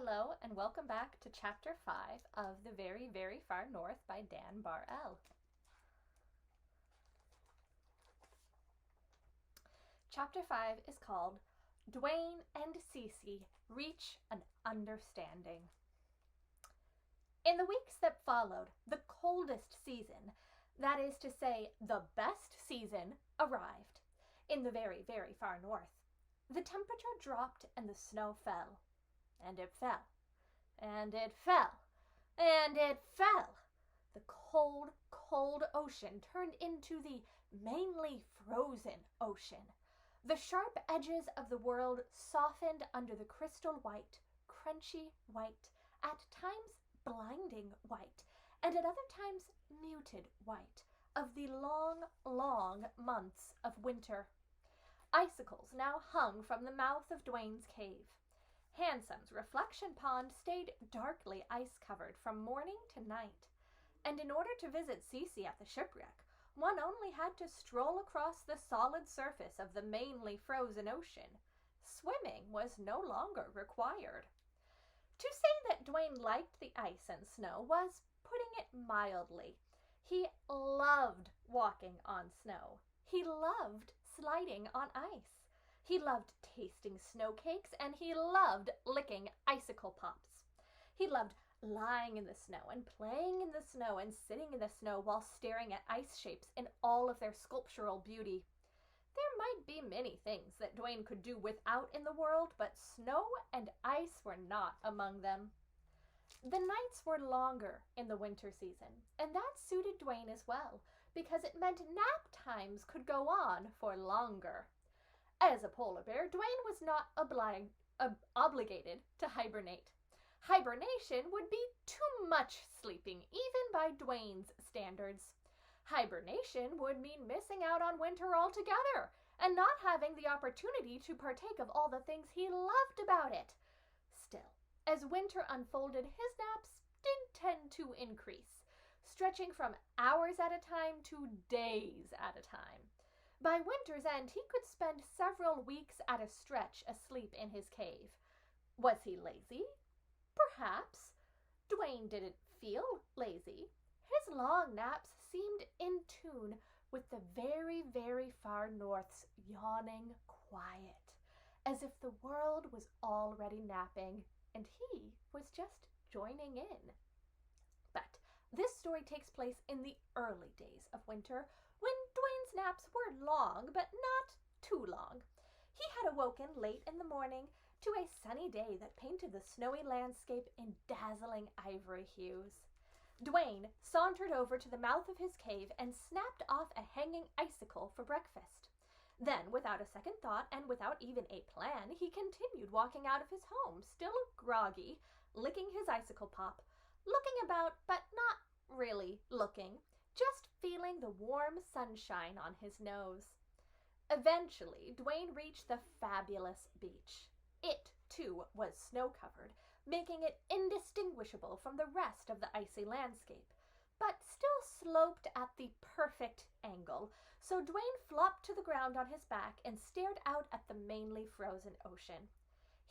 Hello and welcome back to Chapter 5 of The Very, Very Far North by Dan Bar-El. Chapter 5 is called Dwayne and Cece Reach an Understanding. In the weeks that followed, the coldest season, that is to say, the best season, arrived in the very, very far north. The temperature dropped and the snow fell. And it fell, and it fell, and it fell. The cold, cold ocean turned into the mainly frozen ocean. The sharp edges of the world softened under the crystal white, crunchy white, at times blinding white, and at other times muted white, of the long, long months of winter. Icicles now hung from the mouth of Dwayne's cave. Handsome's reflection pond stayed darkly ice-covered from morning to night, and in order to visit Cece at the shipwreck, one only had to stroll across the solid surface of the mainly frozen ocean. Swimming was no longer required. To say that Dwayne liked the ice and snow was putting it mildly. He loved walking on snow. He loved sliding on ice. He loved tasting snow cakes, and he loved licking icicle pops. He loved lying in the snow and playing in the snow and sitting in the snow while staring at ice shapes in all of their sculptural beauty. There might be many things that Dwayne could do without in the world, but snow and ice were not among them. The nights were longer in the winter season, and that suited Dwayne as well, because it meant nap times could go on for longer. As a polar bear, Dwayne was not obligated to hibernate. Hibernation would be too much sleeping, even by Dwayne's standards. Hibernation would mean missing out on winter altogether and not having the opportunity to partake of all the things he loved about it. Still, as winter unfolded, his naps did tend to increase, stretching from hours at a time to days at a time. By winter's end, he could spend several weeks at a stretch asleep in his cave. Was he lazy? Perhaps. Dwayne didn't feel lazy. His long naps seemed in tune with the very, very far north's yawning quiet, as if the world was already napping and he was just joining in. But this story takes place in the early days of winter, when Dwayne's naps were long, but not too long. He had awoken late in the morning to a sunny day that painted the snowy landscape in dazzling ivory hues. Dwayne sauntered over to the mouth of his cave and snapped off a hanging icicle for breakfast. Then, without a second thought and without even a plan, he continued walking out of his home, still groggy, licking his icicle pop, looking about but not really looking, just feeling the warm sunshine on his nose. Eventually, Dwayne reached the fabulous beach. It, too, was snow-covered, making it indistinguishable from the rest of the icy landscape, but still sloped at the perfect angle, so Dwayne flopped to the ground on his back and stared out at the mainly frozen ocean.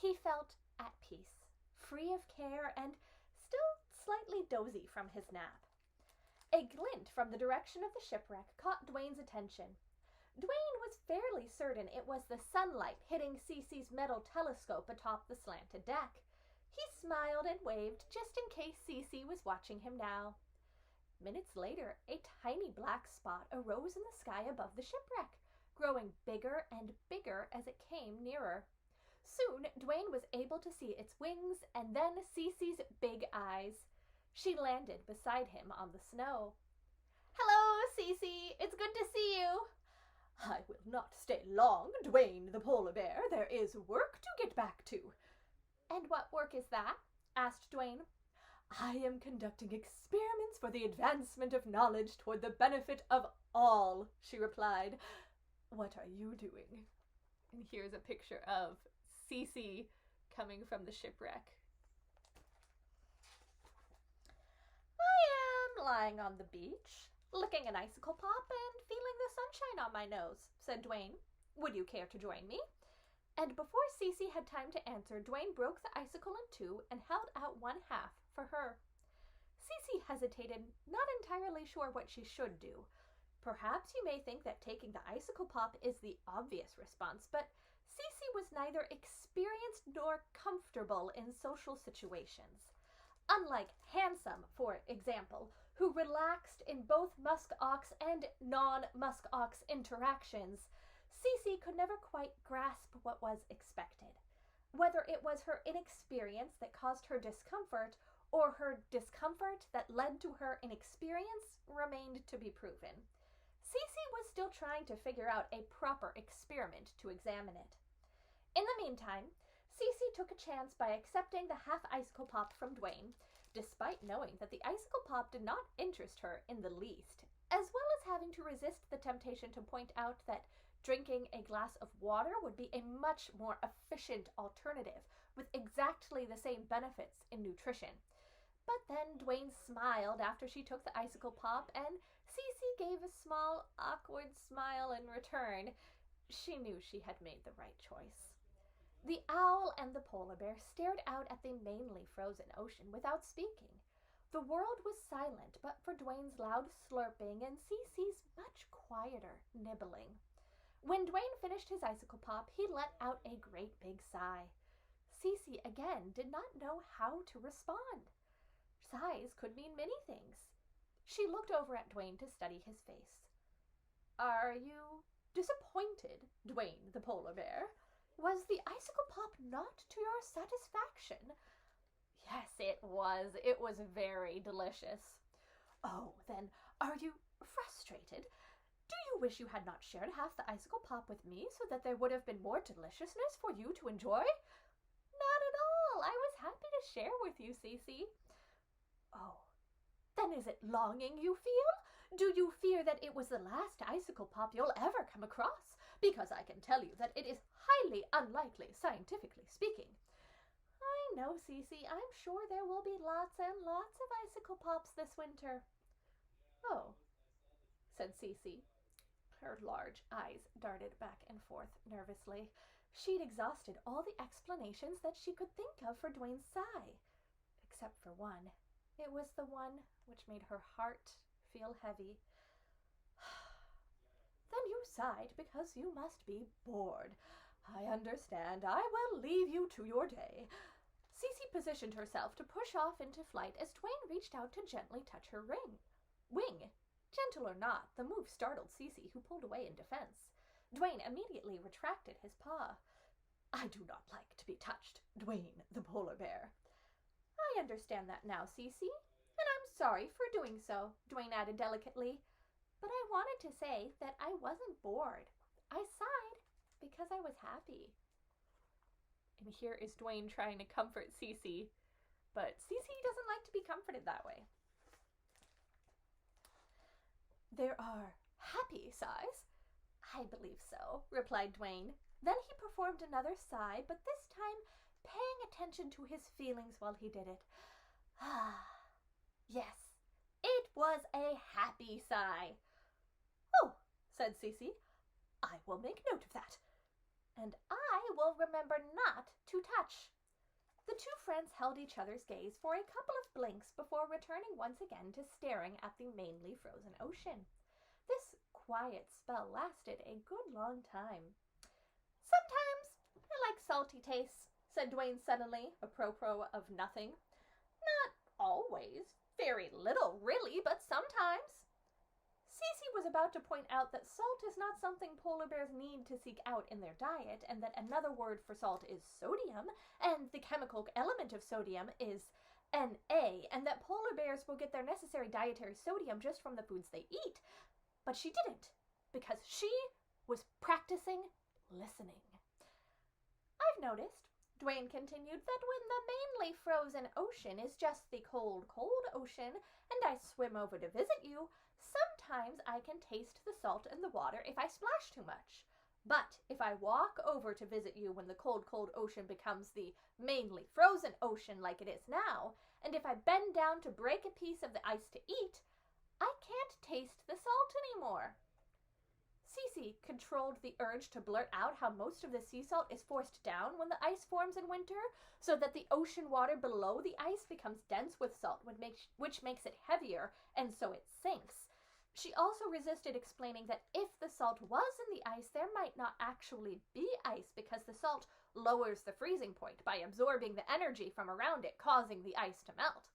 He felt at peace, free of care, and still slightly dozy from his nap. A glint from the direction of the shipwreck caught Dwayne's attention. Dwayne was fairly certain it was the sunlight hitting Cece's metal telescope atop the slanted deck. He smiled and waved just in case Cece was watching him now. Minutes later, a tiny black spot arose in the sky above the shipwreck, growing bigger and bigger as it came nearer. Soon, Dwayne was able to see its wings and then Cece's big eyes. She landed beside him on the snow. "Hello, Cece. It's good to see you." "I will not stay long, Dwayne the polar bear. There is work to get back to." "And what work is that?" asked Dwayne. "I am conducting experiments for the advancement of knowledge toward the benefit of all," she replied. "What are you doing?" And here's a picture of Cece coming from the shipwreck. "Lying on the beach, licking an icicle pop and feeling the sunshine on my nose," said Dwayne. "Would you care to join me?" And before Cece had time to answer, Dwayne broke the icicle in two and held out one half for her. Cece hesitated, not entirely sure what she should do. Perhaps you may think that taking the icicle pop is the obvious response, but Cece was neither experienced nor comfortable in social situations. Unlike Handsome, for example, who relaxed in both muskox and non-muskox interactions, Cece could never quite grasp what was expected. Whether it was her inexperience that caused her discomfort, or her discomfort that led to her inexperience, remained to be proven. Cece was still trying to figure out a proper experiment to examine it. In the meantime, Cece took a chance by accepting the half icicle pop from Dwayne, despite knowing that the icicle pop did not interest her in the least, as well as having to resist the temptation to point out that drinking a glass of water would be a much more efficient alternative with exactly the same benefits in nutrition. But then Dwayne smiled after she took the icicle pop, and Cece gave a small, awkward smile in return. She knew she had made the right choice. The owl and the polar bear stared out at the mainly frozen ocean without speaking. The world was silent but for Dwayne's loud slurping and Cece's much quieter nibbling. When Dwayne finished his icicle pop, he let out a great big sigh. Cece again did not know how to respond. Sighs could mean many things. She looked over at Dwayne to study his face. "Are you disappointed, Dwayne the polar bear? Was the icicle pop not to your satisfaction?" "Yes, it was. It was very delicious." "Oh, then are you frustrated? Do you wish you had not shared half the icicle pop with me so that there would have been more deliciousness for you to enjoy?" "Not at all. I was happy to share with you, Cece." "Oh, then is it longing you feel? Do you fear that it was the last icicle pop you'll ever come across? Because I can tell you that it is highly unlikely, scientifically speaking." "I know, Cece. I'm sure there will be lots and lots of icicle pops this winter." "Oh," said Cece. Her large eyes darted back and forth nervously. She'd exhausted all the explanations that she could think of for Dwayne's sigh, except for one. It was the one which made her heart feel heavy. "Then you sighed because you must be bored. I understand. I will leave you to your day." Cece positioned herself to push off into flight as Dwayne reached out to gently touch her wing. Gentle or not, the move startled Cece, who pulled away in defense. Dwayne immediately retracted his paw. "I do not like to be touched, Dwayne the polar bear." "I understand that now, Cece, and I'm sorry for doing so," Dwayne added delicately. "But I wanted to say that I wasn't bored. I sighed because I was happy." And here is Dwayne trying to comfort Cece, but Cece doesn't like to be comforted that way. "There are happy sighs?" "I believe so," replied Dwayne. Then he performed another sigh, but this time paying attention to his feelings while he did it. Yes, it was a happy sigh." "Oh," said Cece, "I will make note of that. And I will remember not to touch." The two friends held each other's gaze for a couple of blinks before returning once again to staring at the mainly frozen ocean. This quiet spell lasted a good long time. "Sometimes I like salty tastes," said Dwayne suddenly, apropos of nothing. "Not always. Very little, really, but sometimes." Cece was about to point out that salt is not something polar bears need to seek out in their diet, and that another word for salt is sodium, and the chemical element of sodium is Na, and that polar bears will get their necessary dietary sodium just from the foods they eat. But she didn't, because she was practicing listening. "I've noticed," Dwayne continued, "that when the mainly frozen ocean is just the cold, cold ocean, and I swim over to visit you, sometimes I can taste the salt in the water if I splash too much. But if I walk over to visit you when the cold, cold ocean becomes the mainly frozen ocean like it is now, and if I bend down to break a piece of the ice to eat, I can't taste the salt anymore." Cece controlled the urge to blurt out how most of the sea salt is forced down when the ice forms in winter, so that the ocean water below the ice becomes dense with salt, which makes it heavier, and so it sinks. She also resisted explaining that if the salt was in the ice, there might not actually be ice because the salt lowers the freezing point by absorbing the energy from around it, causing the ice to melt.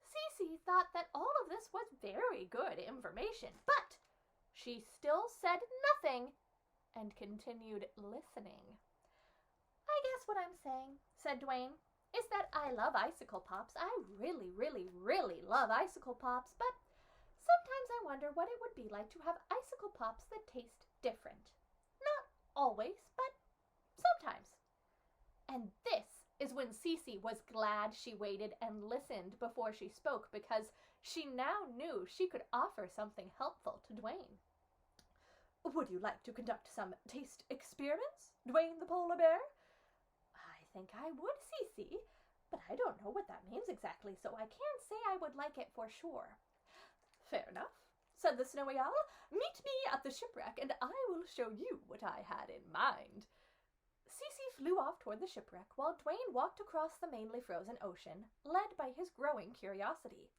Cece thought that all of this was very good information, but she still said nothing and continued listening. "I guess what I'm saying," said Dwayne, "is that I love icicle pops. I really, really, really love icicle pops, but sometimes I wonder what it would be like to have icicle pops that taste different. Not always, but sometimes." And this is when Cece was glad she waited and listened before she spoke, because she now knew she could offer something helpful to Dwayne. "Would you like to conduct some taste experiments, Dwayne the polar bear?" "I think I would, Cece, but I don't know what that means exactly, so I can't say I would like it for sure." "Fair enough," said the Snowy Owl. "Meet me at the shipwreck, and I will show you what I had in mind." Cece flew off toward the shipwreck, while Dwayne walked across the mainly frozen ocean, led by his growing curiosity.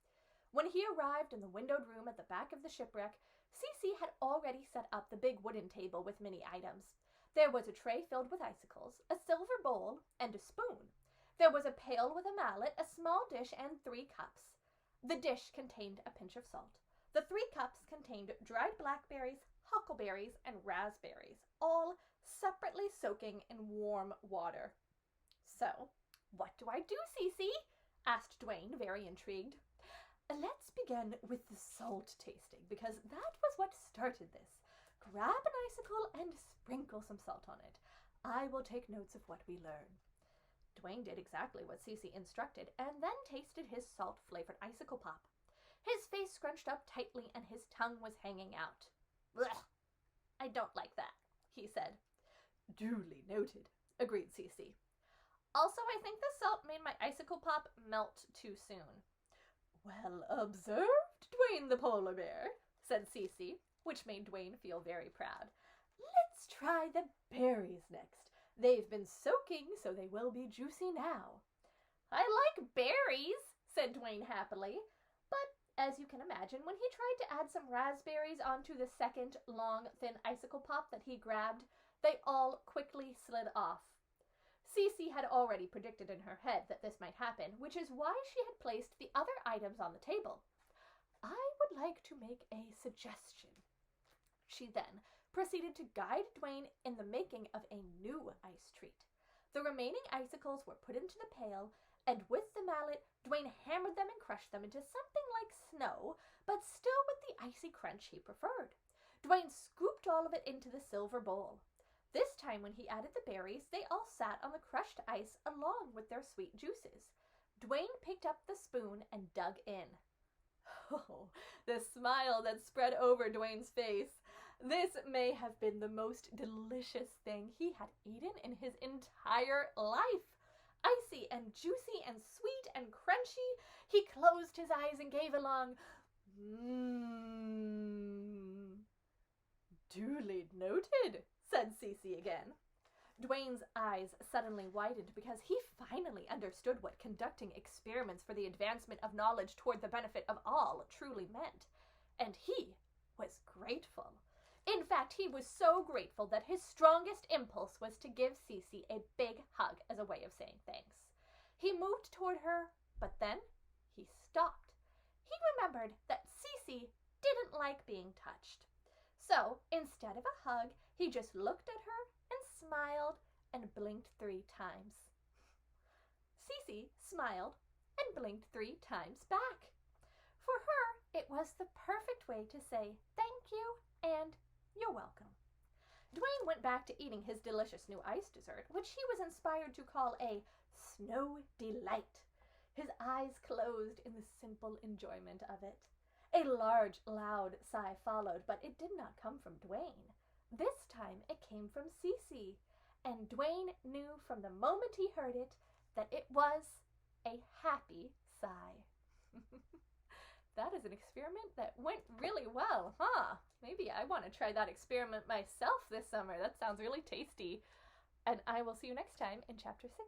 When he arrived in the windowed room at the back of the shipwreck, Cece had already set up the big wooden table with many items. There was a tray filled with icicles, a silver bowl, and a spoon. There was a pail with a mallet, a small dish, and 3 cups. The dish contained a pinch of salt. The 3 cups contained dried blackberries, huckleberries, and raspberries, all separately soaking in warm water. "So, what do I do, Cece?" asked Dwayne, very intrigued. "Let's begin with the salt tasting, because that was what started this. Grab an icicle and sprinkle some salt on it. I will take notes of what we learn." Dwayne did exactly what Cece instructed, and then tasted his salt-flavored icicle pop. His face scrunched up tightly and his tongue was hanging out. "Blech! I don't like that," he said. "Duly noted," agreed Cece. "Also, I think the salt made my icicle pop melt too soon." "Well observed, Dwayne the polar bear," said Cece, which made Dwayne feel very proud. "Let's try the berries next. They've been soaking, so they will be juicy now." "I like berries," said Dwayne happily, but as you can imagine, when he tried to add some raspberries onto the second long, thin icicle pop that he grabbed, they all quickly slid off. Cece had already predicted in her head that this might happen, which is why she had placed the other items on the table. "I would like to make a suggestion." She then proceeded to guide Dwayne in the making of a new ice treat. The remaining icicles were put into the pail, and with the mallet, Dwayne hammered them and crushed them into something like snow, but still with the icy crunch he preferred. Dwayne scooped all of it into the silver bowl. This time, when he added the berries, they all sat on the crushed ice along with their sweet juices. Dwayne picked up the spoon and dug in. Oh, the smile that spread over Dwayne's face. This may have been the most delicious thing he had eaten in his entire life. Icy and juicy and sweet and crunchy, he closed his eyes and gave a long mmm. "Duly noted," said Cece again. Dwayne's eyes suddenly widened because he finally understood what conducting experiments for the advancement of knowledge toward the benefit of all truly meant, and he was grateful. In fact, he was so grateful that his strongest impulse was to give Cece a big hug as a way of saying thanks. He moved toward her, but then he stopped. He remembered that Cece didn't like being touched. So, instead of a hug, he just looked at her and smiled and blinked 3 times. Cece smiled and blinked 3 times back. For her, it was the perfect way to say thank you and you're welcome. Dwayne went back to eating his delicious new ice dessert, which he was inspired to call a snow delight. His eyes closed in the simple enjoyment of it. A large, loud sigh followed, but it did not come from Dwayne. This time it came from Cece, and Dwayne knew from the moment he heard it that it was a happy sigh. that is an experiment that went really well, huh? Maybe I want to try that experiment myself this summer. That sounds really tasty. And I will see you next time in Chapter 6.